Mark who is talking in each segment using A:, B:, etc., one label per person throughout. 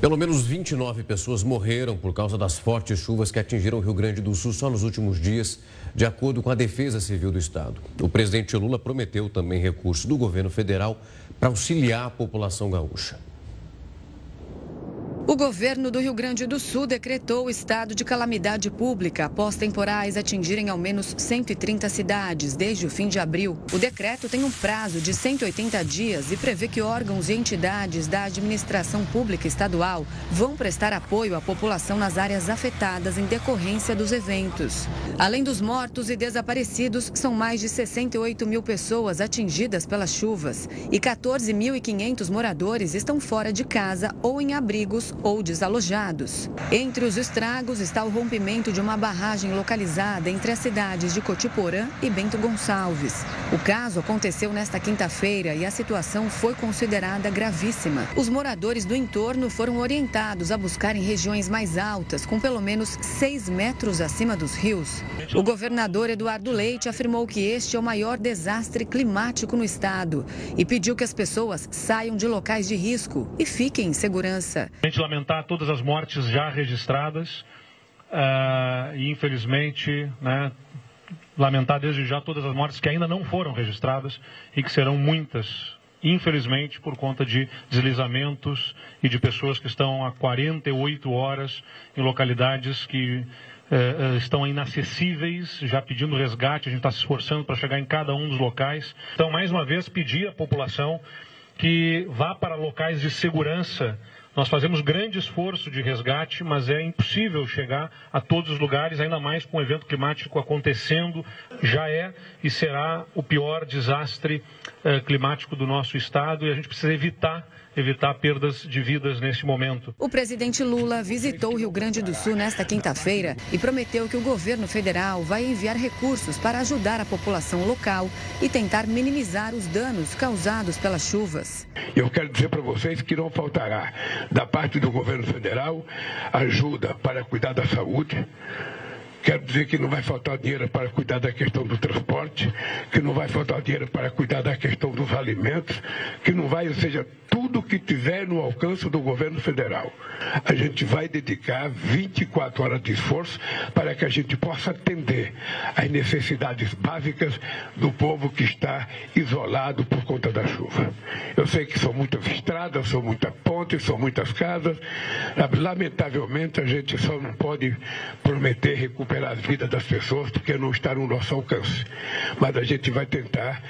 A: Pelo menos 29 pessoas morreram por causa das fortes chuvas que atingiram o Rio Grande do Sul só nos últimos dias, de acordo com a Defesa Civil do Estado. O presidente Lula prometeu também recurso do governo federal para auxiliar a população gaúcha.
B: O governo do Rio Grande do Sul decretou o estado de calamidade pública após temporais atingirem ao menos 130 cidades desde o fim de abril. O decreto tem um prazo de 180 dias e prevê que órgãos e entidades da administração pública estadual vão prestar apoio à população nas áreas afetadas em decorrência dos eventos. Além dos mortos e desaparecidos, são mais de 68 mil pessoas atingidas pelas chuvas e 14.500 moradores estão fora de casa ou em abrigos ou desalojados. Entre os estragos está o rompimento de uma barragem localizada entre as cidades de Cotiporã e Bento Gonçalves. O caso aconteceu nesta quinta-feira e a situação foi considerada gravíssima. Os moradores do entorno foram orientados a buscar em regiões mais altas, com pelo menos 6 metros acima dos rios. O governador Eduardo Leite afirmou que este é o maior desastre climático no estado e pediu que as pessoas saiam de locais de risco e fiquem em segurança.
C: A gente lamentar todas as mortes já registradas e, infelizmente, lamentar desde já todas as mortes que ainda não foram registradas e que serão muitas, infelizmente, por conta de deslizamentos e de pessoas que estão há 48 horas em localidades que estão inacessíveis, já pedindo resgate. A gente está se esforçando para chegar em cada um dos locais. Então, mais uma vez, pedir à população que vá para locais de segurança. Nós fazemos grande esforço de resgate, mas é impossível chegar a todos os lugares, ainda mais com o evento climático acontecendo. Já é e será o pior desastre climático do nosso estado e a gente precisa evitar perdas de vidas neste momento.
B: O presidente Lula visitou o Rio Grande do Sul nesta quinta-feira e prometeu que o governo federal vai enviar recursos para ajudar a população local e tentar minimizar os danos causados pelas chuvas.
D: Eu quero dizer para vocês que não faltará, da parte do governo federal, ajuda para cuidar da saúde. Quero dizer que não vai faltar dinheiro para cuidar da questão do transporte, que não vai faltar dinheiro para cuidar da questão dos alimentos, que não vai, ou seja, tudo que tiver no alcance do governo federal. A gente vai dedicar 24 horas de esforço para que a gente possa atender às necessidades básicas do povo que está isolado por conta da chuva. Eu sei que são muitas estradas, são muitas pontes, são muitas casas. Lamentavelmente, a gente só não pode prometer recuperar as vidas das pessoas porque não está no nosso alcance. Mas a gente vai tentar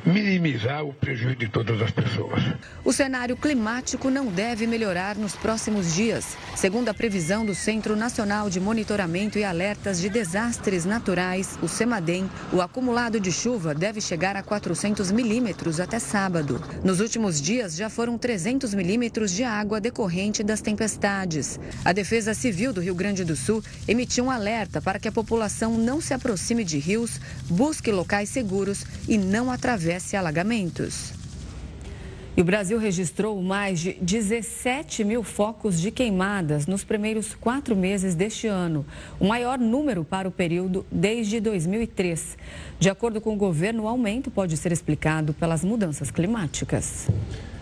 D: minimizar o prejuízo de todas as pessoas.
B: O cenário climático não deve melhorar nos próximos dias. Segundo a previsão do Centro Nacional de Monitoramento e Alertas de Desastres Naturais, o CEMADEM, o acumulado de chuva deve chegar a 400 milímetros até sábado. Nos últimos dias, já foram 300 milímetros de água decorrente das tempestades. A Defesa Civil do Rio Grande do Sul emitiu um alerta para que a população não se aproxime de rios, busque locais seguros e não atravesse alagamentos. E o Brasil registrou mais de 17 mil focos de queimadas nos primeiros 4 meses deste ano, o maior número para o período desde 2003. De acordo com o governo, o aumento pode ser explicado pelas mudanças climáticas.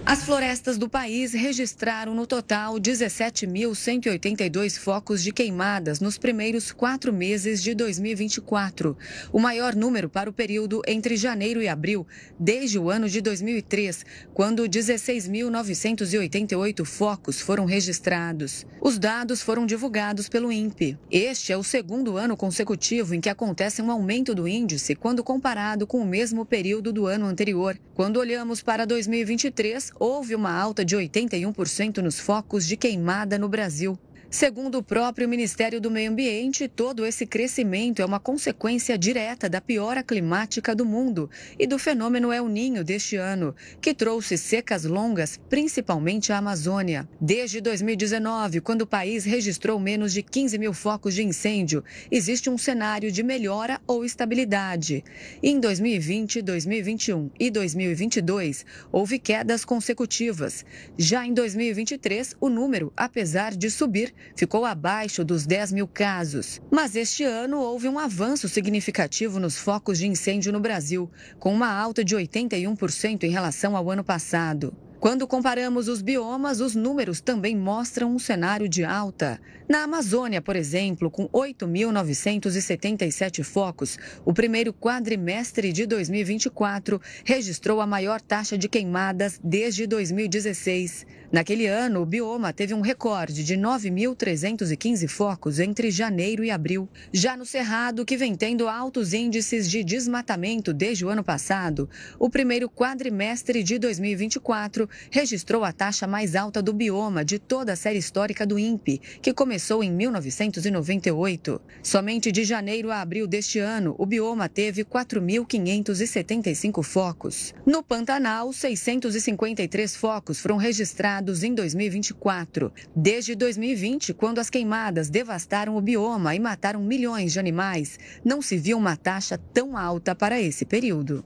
B: As florestas do país registraram no total 17.182 focos de queimadas nos primeiros 4 meses de 2024, o maior número para o período entre janeiro e abril, desde o ano de 2003, quando 16.988 focos foram registrados. Os dados foram divulgados pelo INPE. Este é o segundo ano consecutivo em que acontece um aumento do índice quando comparado com o mesmo período do ano anterior. Quando olhamos para 2023, houve uma alta de 81% nos focos de queimada no Brasil. Segundo o próprio Ministério do Meio Ambiente, todo esse crescimento é uma consequência direta da piora climática do mundo e do fenômeno El Niño deste ano, que trouxe secas longas, principalmente à Amazônia. Desde 2019, quando o país registrou menos de 15 mil focos de incêndio, existe um cenário de melhora ou estabilidade. Em 2020, 2021 e 2022, houve quedas consecutivas. Já em 2023, o número, apesar de subir, ficou abaixo dos 10 mil casos. Mas este ano houve um avanço significativo nos focos de incêndio no Brasil, com uma alta de 81% em relação ao ano passado. Quando comparamos os biomas, os números também mostram um cenário de alta. Na Amazônia, por exemplo, com 8.977 focos, o primeiro quadrimestre de 2024 registrou a maior taxa de queimadas desde 2016. Naquele ano, o bioma teve um recorde de 9.315 focos entre janeiro e abril. Já no Cerrado, que vem tendo altos índices de desmatamento desde o ano passado, o primeiro quadrimestre de 2024 registrou a taxa mais alta do bioma de toda a série histórica do INPE, que começou em 1998. Somente de janeiro a abril deste ano, o bioma teve 4.575 focos. No Pantanal, 653 focos foram registrados em 2024. Desde 2020, quando as queimadas devastaram o bioma e mataram milhões de animais, não se viu uma taxa tão alta para esse período.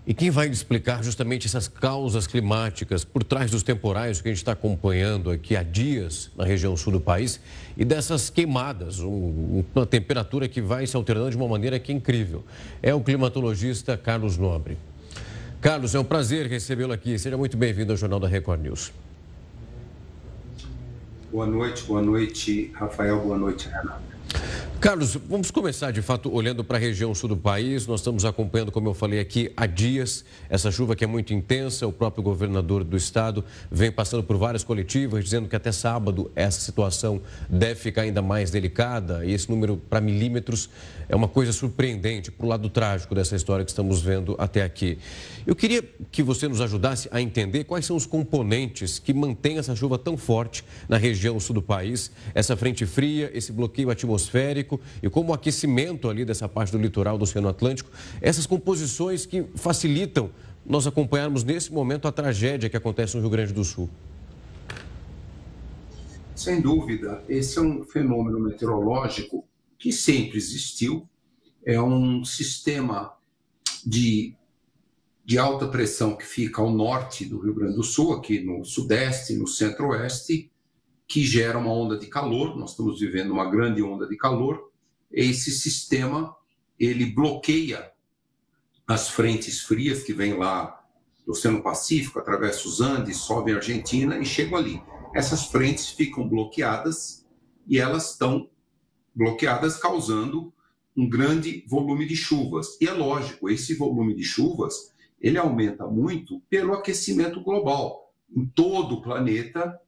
A: E quem vai explicar justamente essas causas climáticas por trás dos temporais que a gente está acompanhando aqui há dias na região sul do país e dessas queimadas, uma temperatura que vai se alternando de uma maneira que é incrível, é o climatologista Carlos Nobre. Carlos, é um prazer recebê-lo aqui. Seja muito bem-vindo ao Jornal da Record News.
E: Boa noite, Rafael, boa noite, Renato.
A: Carlos, vamos começar de fato olhando para a região sul do país. Nós estamos acompanhando, como eu falei aqui, há dias, essa chuva que é muito intensa. O próprio governador do estado vem passando por várias coletivas, dizendo que até sábado essa situação deve ficar ainda mais delicada. E esse número para milímetros é uma coisa surpreendente para o lado trágico dessa história que estamos vendo até aqui. Eu queria que você nos ajudasse a entender quais são os componentes que mantêm essa chuva tão forte na região sul do país, essa frente fria, esse bloqueio atmosférico e como o aquecimento ali dessa parte do litoral do Oceano Atlântico, essas composições que facilitam nós acompanharmos nesse momento a tragédia que acontece no Rio Grande do Sul.
E: Sem dúvida, esse é um fenômeno meteorológico que sempre existiu. É um sistema de alta pressão que fica ao norte do Rio Grande do Sul, aqui no sudeste, no centro-oeste, que gera uma onda de calor. Nós estamos vivendo uma grande onda de calor. Esse sistema, ele bloqueia as frentes frias que vêm lá do Oceano Pacífico, atravessam os Andes, sobem a Argentina e chegam ali. Essas frentes ficam bloqueadas e elas estão bloqueadas, causando um grande volume de chuvas. E é lógico, esse volume de chuvas, ele aumenta muito pelo aquecimento global. Em todo o planeta,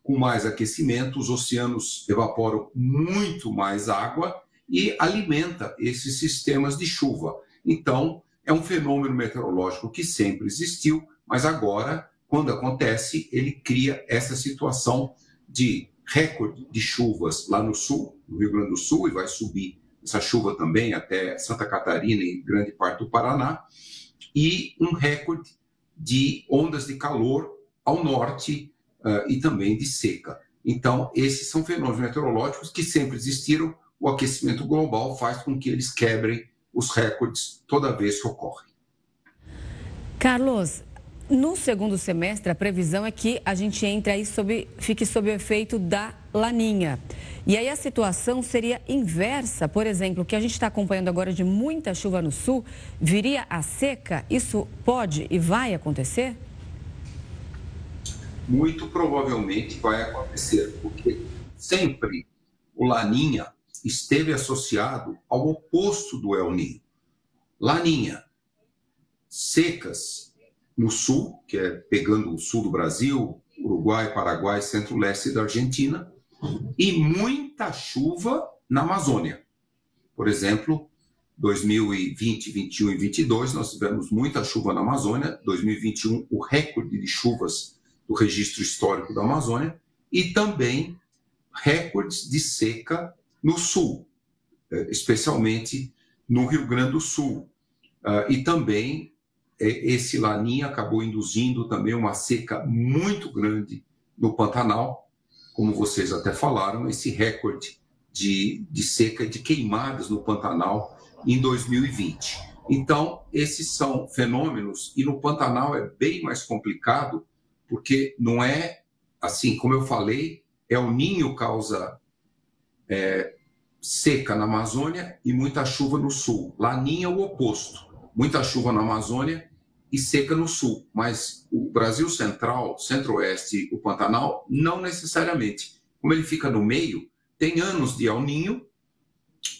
E: com mais aquecimento, os oceanos evaporam muito mais água e alimenta esses sistemas de chuva. Então, é um fenômeno meteorológico que sempre existiu, mas agora, quando acontece, ele cria essa situação de recorde de chuvas lá no sul, no Rio Grande do Sul, e vai subir essa chuva também até Santa Catarina e grande parte do Paraná, e um recorde de ondas de calor ao norte e também de seca. Então, esses são fenômenos meteorológicos que sempre existiram. O aquecimento global faz com que eles quebrem os recordes toda vez que ocorre.
B: Carlos, no segundo semestre, a previsão é que a gente entre aí fique sob o efeito da Laninha. E aí a situação seria inversa. Por exemplo, o que a gente está acompanhando agora de muita chuva no sul, viria a seca? Isso pode e vai acontecer?
E: Muito provavelmente vai acontecer, porque sempre o Laninha esteve associado ao oposto do El Niño. Laninha, secas no sul, que é pegando o sul do Brasil, Uruguai, Paraguai, centro-leste da Argentina, e muita chuva na Amazônia. Por exemplo, 2020, 21 e 22, nós tivemos muita chuva na Amazônia. 2021, o recorde de chuvas do registro histórico da Amazônia, e também recordes de seca no sul, especialmente no Rio Grande do Sul. E também esse Laninha acabou induzindo também uma seca muito grande no Pantanal, como vocês até falaram, esse recorde de seca e de queimadas no Pantanal em 2020. Então, esses são fenômenos, e no Pantanal é bem mais complicado, porque não é assim, como eu falei, El Niño causa seca na Amazônia e muita chuva no sul. Laninha é o oposto, muita chuva na Amazônia e seca no sul, mas o Brasil Central, Centro-Oeste, o Pantanal, não necessariamente. Como ele fica no meio, tem anos de El Niño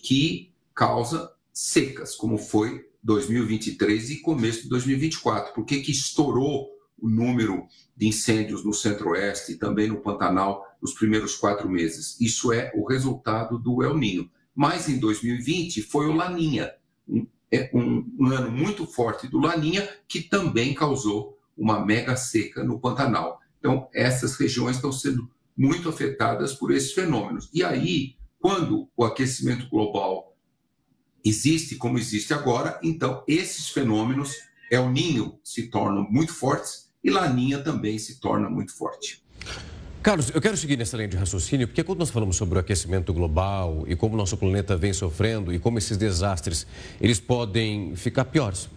E: que causa secas, como foi 2023 e começo de 2024. Por que estourou o número de incêndios no Centro-Oeste e também no Pantanal nos primeiros 4 meses? Isso é o resultado do El Niño. Mas em 2020 foi o Laninha, um ano muito forte do Laninha, que também causou uma mega seca no Pantanal. Então, essas regiões estão sendo muito afetadas por esses fenômenos. E aí, quando o aquecimento global existe como existe agora, então esses fenômenos, El Niño, se tornam muito fortes e Laninha também se torna muito forte.
A: Carlos, eu quero seguir nessa linha de raciocínio, porque quando nós falamos sobre o aquecimento global e como o nosso planeta vem sofrendo e como esses desastres, eles podem ficar piores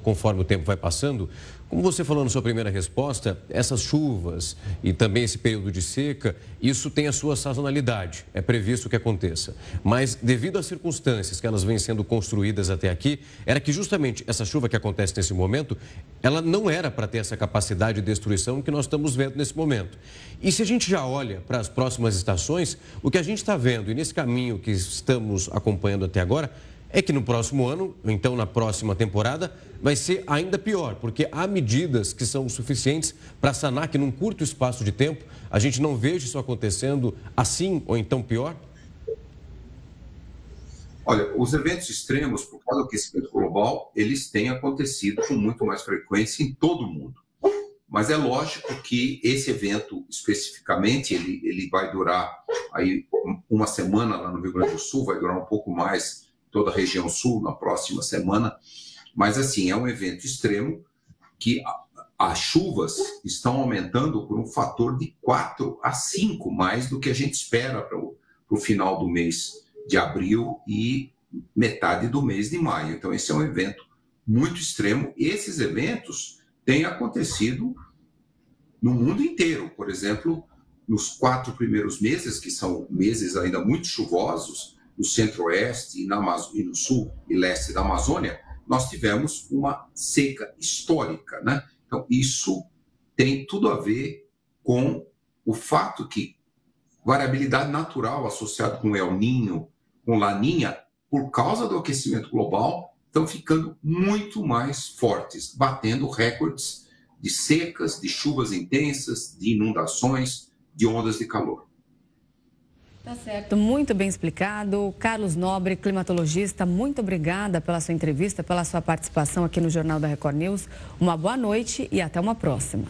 A: conforme o tempo vai passando, como você falou na sua primeira resposta, essas chuvas e também esse período de seca, isso tem a sua sazonalidade, é previsto que aconteça. Mas devido às circunstâncias que elas vêm sendo construídas até aqui, era que justamente essa chuva que acontece nesse momento, ela não era para ter essa capacidade de destruição que nós estamos vendo nesse momento. E se a gente já olha para as próximas estações, o que a gente está vendo e nesse caminho que estamos acompanhando até agora, é que no próximo ano, então na próxima temporada, vai ser ainda pior, porque há medidas que são suficientes para sanar que num curto espaço de tempo a gente não veja isso acontecendo assim ou então pior?
E: Olha, os eventos extremos, por causa do aquecimento global, eles têm acontecido com muito mais frequência em todo o mundo. Mas é lógico que esse evento, especificamente, ele vai durar aí uma semana lá no Rio Grande do Sul, vai durar um pouco mais toda a região sul na próxima semana, mas assim, é um evento extremo que as chuvas estão aumentando por um fator de 4 a 5 mais do que a gente espera para o final do mês de abril e metade do mês de maio. Então esse é um evento muito extremo. Esses eventos têm acontecido no mundo inteiro. Por exemplo, nos 4 primeiros meses, que são meses ainda muito chuvosos, no centro-oeste e no sul e leste da Amazônia, nós tivemos uma seca histórica, né? Então, isso tem tudo a ver com o fato que variabilidade natural associada com El Niño, com Laninha, por causa do aquecimento global, estão ficando muito mais fortes, batendo recordes de secas, de chuvas intensas, de inundações, de ondas de calor.
B: Tá certo, muito bem explicado. Carlos Nobre, climatologista, muito obrigada pela sua entrevista, pela sua participação aqui no Jornal da Record News. Uma boa noite e até uma próxima.